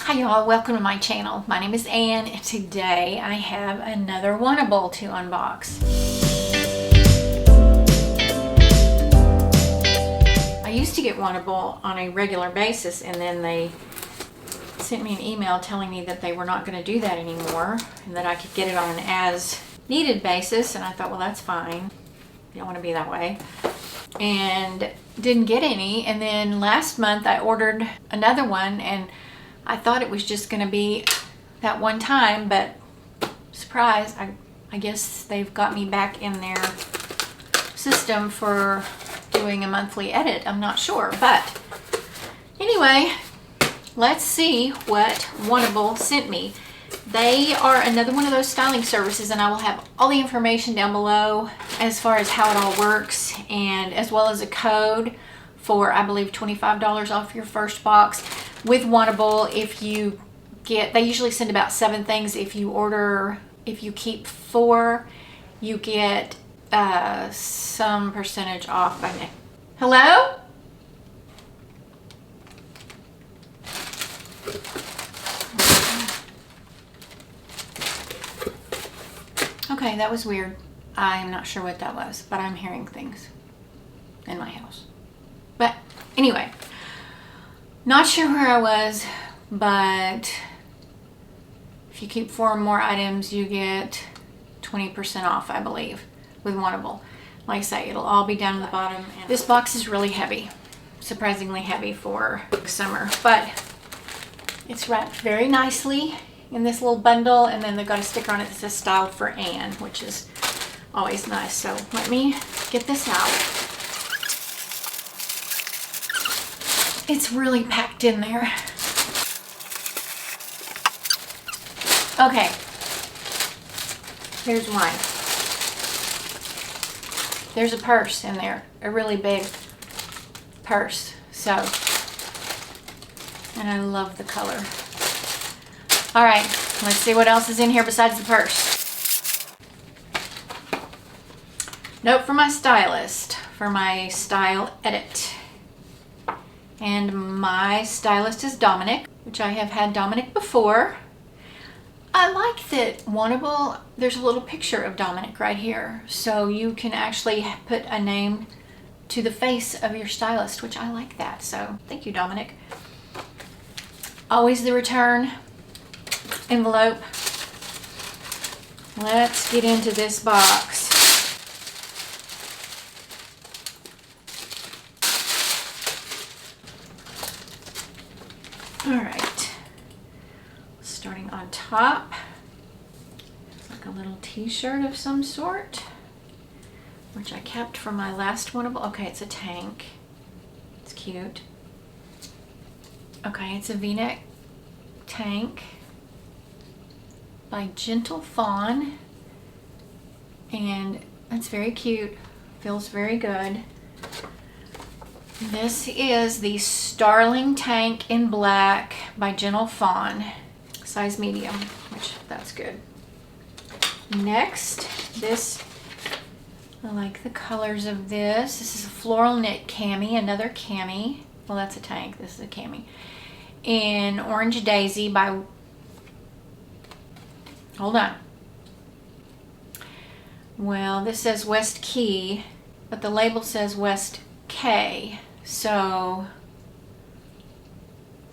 Hi y'all, welcome to my channel. My name is Ann and today I have another WANTABLE to unbox. I used to get WANTABLE on a regular basis and then they sent me an email telling me that they were not going to do that anymore and that I could get it on an as needed basis, and I thought, well, that's fine. You don't want to be that way. And didn't get any, and then last month I ordered another one and I thought it was just going to be that one time, but surprise, I guess they've got me back in their system for doing a monthly edit. I'm not sure, but anyway, let's see what WANTABLE sent me. They are another one of those styling services, and I will have all the information down below as far as how it all works, and as well as a code for, I believe, $25 off your first box with WANTABLE. If you get, they usually send about 7 things. If you keep 4, you get some percentage off. Hello? Okay, that was weird. I'm not sure what that was, but I'm hearing things in my house. But anyway, not sure where I was, but if you keep 4 or more items, you get 20% off, I believe, with WANTABLE. Like I say, it'll all be down at the bottom. And this box is really heavy, surprisingly heavy for summer, but it's wrapped very nicely in this little bundle, and then they've got a sticker on it that says "Styled for Ann," which is always nice. So let me get this out. It's really packed in there. Okay, here's one. There's a purse in there, a really big purse. So, and I love the color. All right, let's see what else is in here besides the purse. Note from my stylist for my style edit. And my stylist is Dominic, which I have had Dominic before. I like that WANTABLE, there's a little picture of Dominic right here. So you can actually put a name to the face of your stylist, which I like that. So thank you, Dominic. Always the return envelope. Let's get into this box. All right, starting on top, it's like a little t-shirt of some sort, which I kept from my last WANTABLE. Okay, it's a tank. It's cute. Okay, it's a v-neck tank by Gentle Fawn, and it's very cute, feels very good. This is the Starling Tank in black by Gentle Fawn, size medium, which that's good. Next, this, I like the colors of this. This is a floral knit cami, another cami. Well, that's a tank, this is a cami. In Orange Daisy by, hold on. Well, this says West Key, but the label says West K. So, I'm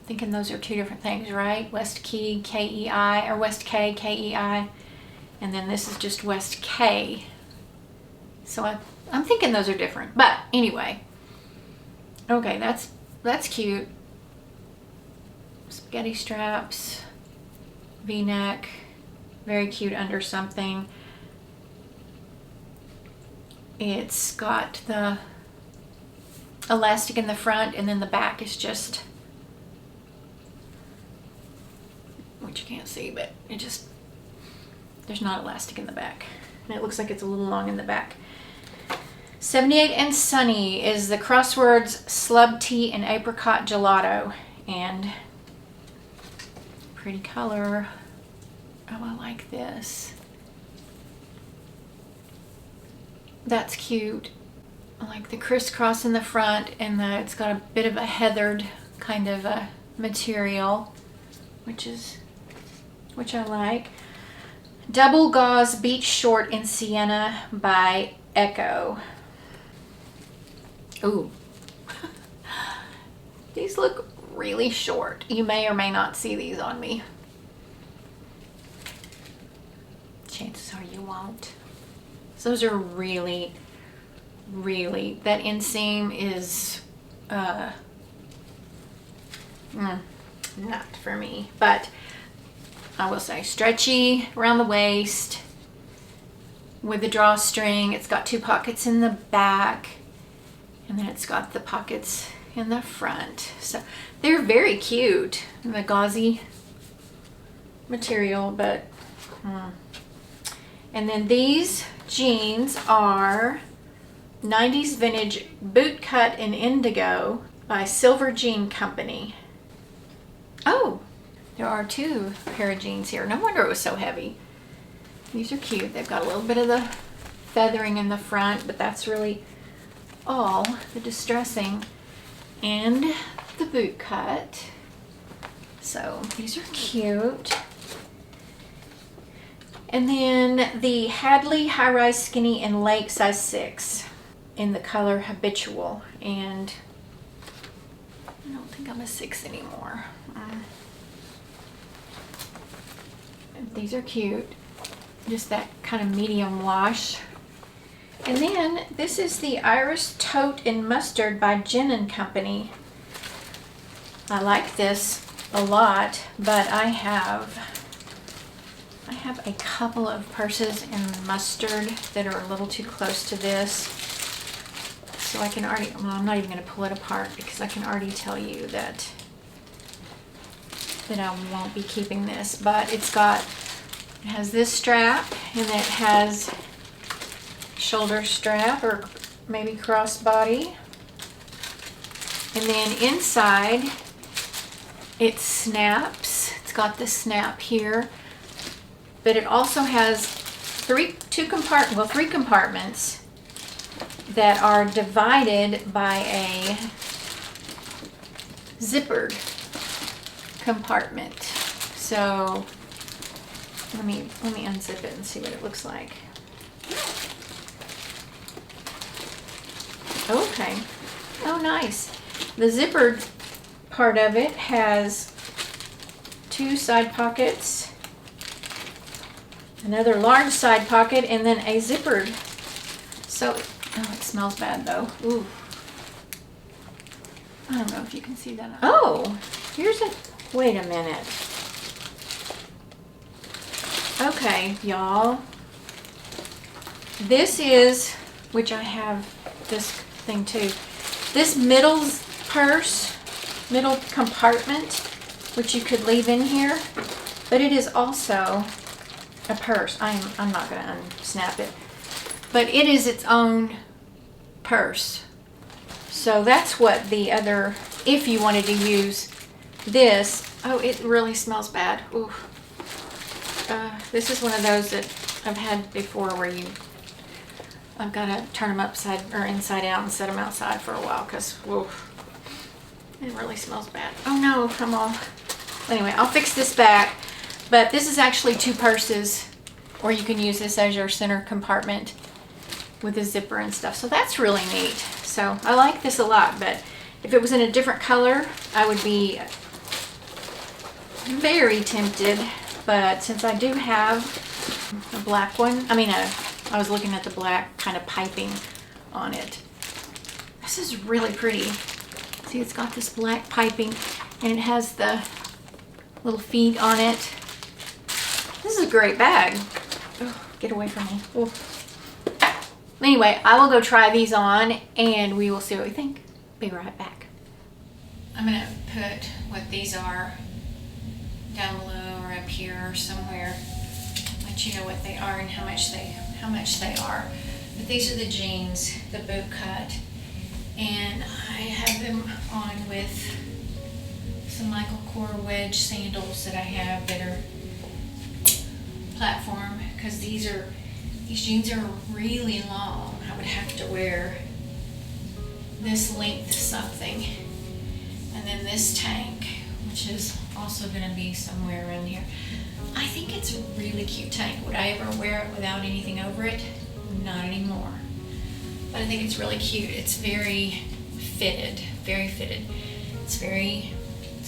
thinking those are 2 different things, right? West Key, K-E-I, or West K, K-E-I. And then this is just West K. So I'm thinking those are different. But anyway. Okay, that's cute. Spaghetti straps, V-neck. Very cute under something. It's got the elastic in the front, and then the back is just, which you can't see, but it just, there's not elastic in the back. And it looks like it's a little long in the back. 78 and Sunny is the Crosswords Slub Tea and Apricot Gelato. And pretty color. Oh, I like this. That's cute. I like the crisscross in the front, and it's got a bit of a heathered kind of a material. which I like. Double Gauze Beach Short in Sienna by Echo. Ooh. These look really short. You may or may not see these on me. Chances are you won't. Those are really, really, that inseam is not for me, but I will say stretchy around the waist with the drawstring. It's got 2 pockets in the back, and then it's got the pockets in the front. So they're very cute, the gauzy material, but and then these jeans are 90s vintage boot cut in indigo by Silver Jean Company. Oh, there are 2 pair of jeans here. No wonder it was so heavy. These are cute. They've got a little bit of the feathering in the front, but that's really all the distressing, and the boot cut. So these are cute. And then the Hadley High Rise Skinny in Lake size 6 in the color Habitual, and I don't think I'm a 6 anymore. These are cute, just that kind of medium wash. And then this is the Iris Tote in Mustard by Gin & Company. I like this a lot, but I have a couple of purses in mustard that are a little too close to this. So I can already, well, I'm not even going to pull it apart because I can already tell you that I won't be keeping this. But it has this strap, and it has shoulder strap or maybe crossbody. And then inside it snaps. It's got the snap here. But it also has 3 compartments that are divided by a zippered compartment. So let me unzip it and see what it looks like. Okay. Oh, nice. The zippered part of it has 2 side pockets, another large side pocket, and then a zippered. So, oh, it smells bad though. Ooh. I don't know if you can see that. Oh, wait a minute. Okay, y'all. This is, which I have this thing too. This middle compartment, which you could leave in here, but it is also a purse. I'm not going to unsnap it, but it is its own purse. So that's what the other, if you wanted to use this. Oh, it really smells bad. Ooh. This is one of those that I've had before where I've got to turn them upside or inside out and set them outside for a while because it really smells bad. Oh no, anyway, I'll fix this back. But this is actually 2 purses, or you can use this as your center compartment with a zipper and stuff. So that's really neat. So I like this a lot, but if it was in a different color, I would be very tempted. But since I do have a black one, I was looking at the black kind of piping on it. This is really pretty. See, it's got this black piping, and it has the little feet on it. This is a great bag. Oh, get away from me. Oh. Anyway, I will go try these on, and we will see what we think. Be right back. I'm going to put what these are down below or up here or somewhere. Let you know what they are and how much they are. But these are the jeans, the boot cut, and I have them on with some Michael Kors wedge sandals that I have that are platform, because these jeans are really long. I would have to wear this length something, and then this tank, which is also gonna be somewhere around here. I think it's a really cute tank. Would I ever wear it without anything over it? Not anymore. But I think it's really cute. It's very fitted, very fitted. It's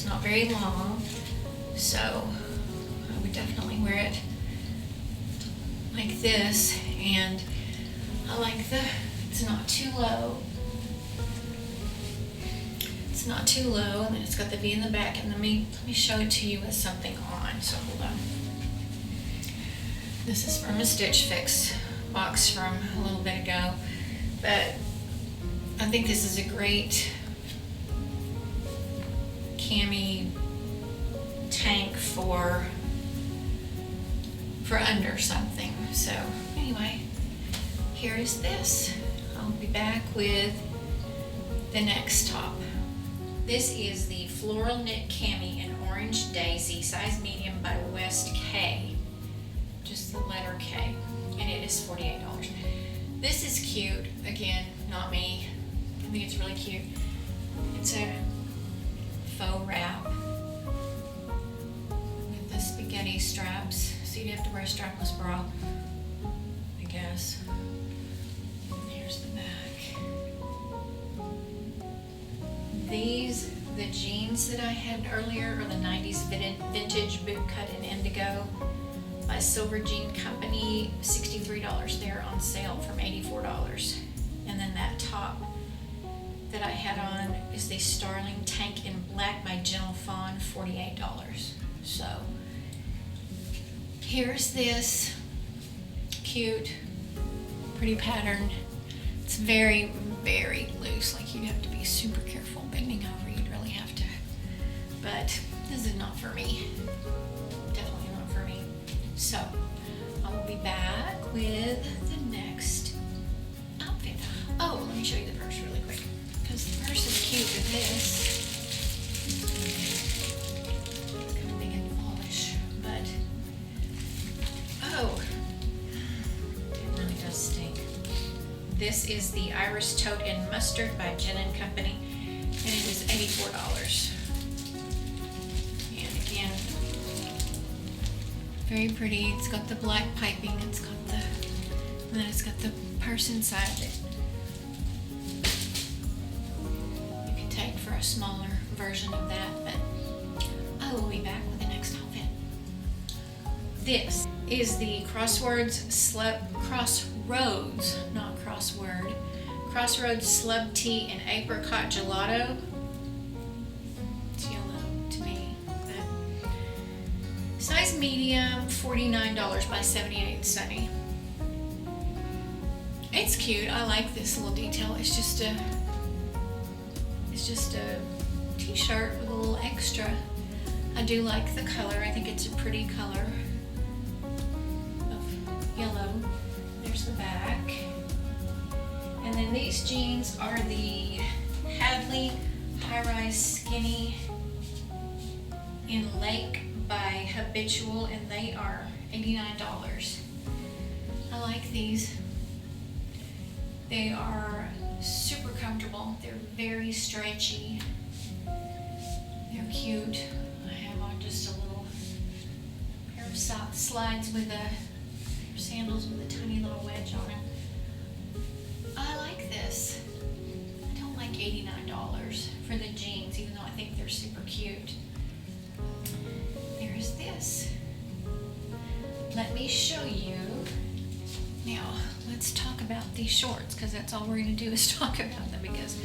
not very long, so I would definitely wear it like this. And I like it's not too low. It's not too low, and then it's got the V in the back. And let me show it to you with something on. So hold on. This is from a Stitch Fix box from a little bit ago, but I think this is a great cami tank for under something. So anyway, here is this. I'll be back with the next top. This is the Floral Knit Cami in Orange Daisy, size medium by West K. Just the letter K. And it is $48. This is cute. Again, not me. I think it's really cute. It's a faux wrap with the spaghetti straps. So you'd have to wear a strapless bra, I guess. And here's the back. The jeans that I had earlier are the 90s vintage boot cut in indigo by Silver Jean Company, $63. They're on sale from $84. And then that top that I had on is the Starling Tank in Black by Gentle Fawn, $48. So here's this cute, pretty pattern. It's very, very loose. Like, you'd have to be super careful bending over. You'd really have to. But this is not for me. Definitely not for me. So I will be back with the next outfit. Oh, let me show you the purse really quick, because the purse is cute with this. It's kind of big and fallish, but oh, it really does stink. This is the Iris Tote in Mustard by Jen & Company, and it is $84. And again, very pretty. It's got the black piping, and then it's got the purse inside that you can take for a smaller version of that, but I will be back with the next outfit. This is the Crossroads, Crossroads Slub Tea in Apricot Gelato. It's yellow to me. But size medium, $49 by 78 Sunny. It's cute. I like this little detail. It's just a t-shirt with a little extra. I do like the color. I think it's a pretty color of yellow. There's the back. And then these jeans are the Hadley High-Rise Skinny in Lake by Habitual, and they are $89. I like these. They are super comfortable. They're very stretchy. They're cute. I have on just a little pair of slides with sandals with a tiny little wedge on them. I like this. I don't like $89 for the jeans, even though I think they're super cute. There's this. Let me show you. Now, let's talk about these shorts, because that's all we're going to do is talk about them, because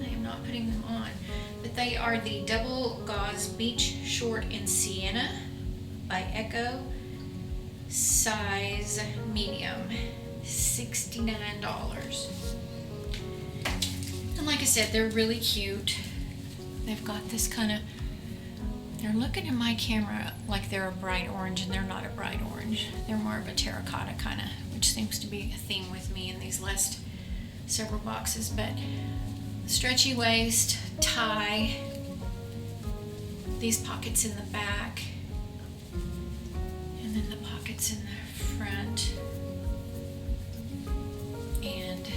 I am not putting them on. But they are the Double Gauze Beach Short in Sienna by Echo, size medium, $69. And like I said, they're really cute. They've got this kind of, they're looking in my camera like they're a bright orange, and they're not a bright orange. They're more of a terracotta kind of, which seems to be a theme with me in these last several boxes. But stretchy waist, tie, these pockets in the back, and then the pockets in the front, and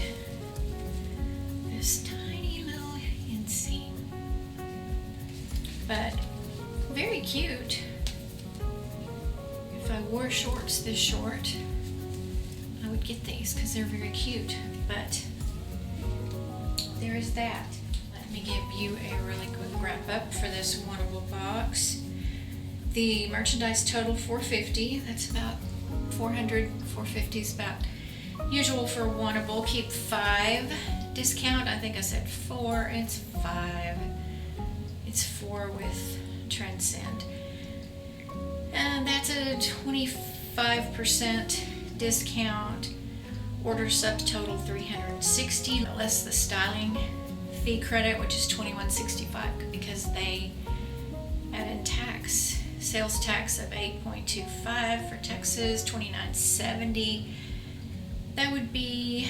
this tiny little inseam. But very wore shorts this short, I would get these because they're very cute, but there is that. Let me give you a really quick wrap up for this Wantable box. The merchandise total $450. That's about 400, 450 is about usual for Wantable. Keep 5 discount. I think I said 4. It's 5. It's 4 with Transcend. And that's a 25% discount. Order subtotal $360, less the styling fee credit, which is $21.65 because they add in tax. Sales tax of 8.25 for Texas, $29.70. That would be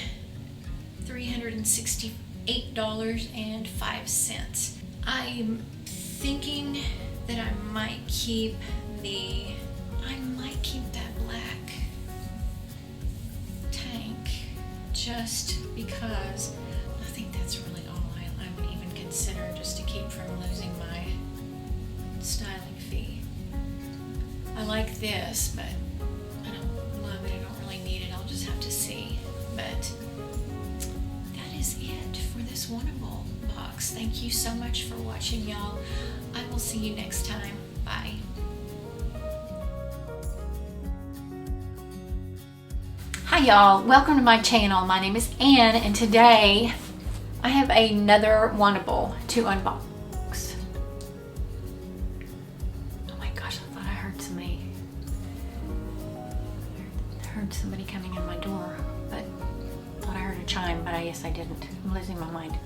$368.05. I'm thinking that I might keep that black tank just because I think that's really all I would even consider, just to keep from losing my styling fee. I like this, but I don't love it. I don't really need it. I'll just have to see. But that is it for this Wantable box. Thank you so much for watching, y'all. I will see you next time. Bye. Hi y'all, welcome to my channel. My name is Ann, and today I have another Wantable to unbox. Oh my gosh, I thought I heard somebody coming in my door, but I thought I heard a chime, but I guess I didn't. I'm losing my mind.